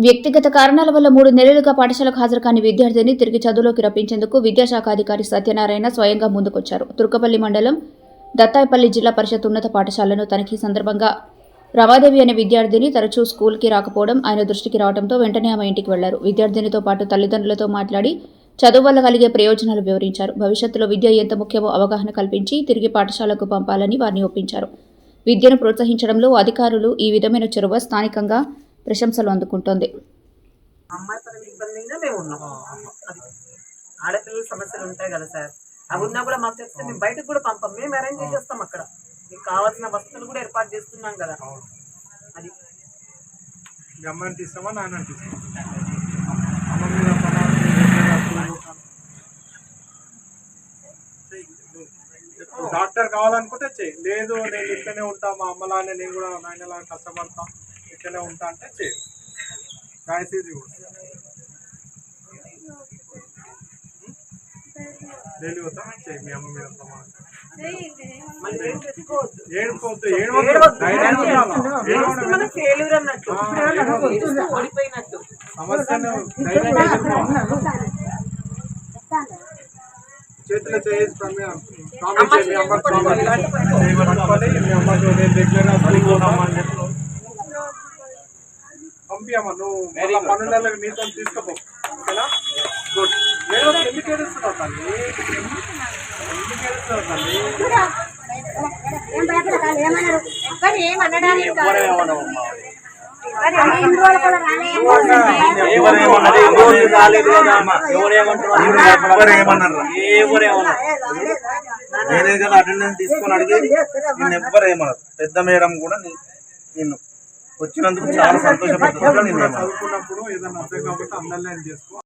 వ్యక్తిగత కారణాల వల్ల 3 నెలలుగా పాఠశాలకు హాజరు కాని విద్యార్థిని తిరిగి చదువులోకి రప్పించేందుకు విద్యాశాఖ అధికారి సత్యనారాయణ స్వయంగా ముందుకొచ్చారు. తుర్కపల్లి మండలం దత్తాయిపల్లి జిల్లా పరిషత్ ఉన్నత పాఠశాలను తనిఖీ సందర్భంగా రమాదేవి అనే విద్యార్థిని తరచూ స్కూల్కి రాకపోవడం ఆయన దృష్టికి రావడంతో వెంటనే ఆమె ఇంటికి వెళ్లారు. విద్యార్థినితో పాటు తల్లిదండ్రులతో మాట్లాడి చదువు వల్ల కలిగే ప్రయోజనాలు వివరించారు. భవిష్యత్తులో విద్య ఎంత ముఖ్యమో అవగాహన కల్పించి తిరిగి పాఠశాలకు పంపాలని వారిని ఒప్పించారు. విద్యను ప్రోత్సహించడంలో అధికారులు ఈ విధమైన చొరవ స్థానికంగా ప్రశంసలు అందుకుంటోంది. అమ్మాయి పరంగా ఇబ్బందిగా మేము ఉన్నాం. అది ఆడపిల్లల సమస్యలు ఉంటాయి కదా సార్, అవి ఉన్నా కూడా మాకు చెప్తే మేము బయటకు కూడా పంపం, మేము అరేంజ్ చేసేస్తాం. అక్కడ మీకు కావాల్సిన వసతులు కూడా ఏర్పాటు చేస్తున్నాం కదా. అది అమ్మాయిని తీస్తామా నాన్న తీస్తామా డాక్టర్ కావాలనుకుంటే చెయ్యి, లేదు నేను ఇక్కడనే ఉంటా, మా అమ్మలానే నేను కూడా నాయనలా కష్టపడతా, ఇక్కడనే ఉంటా అంటే చెయ్యి. చాయిస్ ఇది డైలీ పోతా చెయ్యి. మీ అమ్మ మీద ప్రమాణం సమస్యను చేతిలో చేసి పంపియమ్మా. నువ్వు పనులలో నీతో తీసుకుపో. ఓకేనా? గుడ్. ఎందుకు ఏడుస్తున్నావు తల్లి? ఎందుకు ఏడుస్తున్నావు తల్లి? నేనే కదా అటెండెన్స్ తీసుకొని అడిగి నిన్ను ఎవ్వరు ఏమన్నారు. పెద్ద మేడం కూడా నిన్ను వచ్చినందుకు చాలా సంతోషపడుతున్నా. చదువుకున్నప్పుడు ఏదైనా అర్థం కాబట్టి అందరినీ చేసుకో.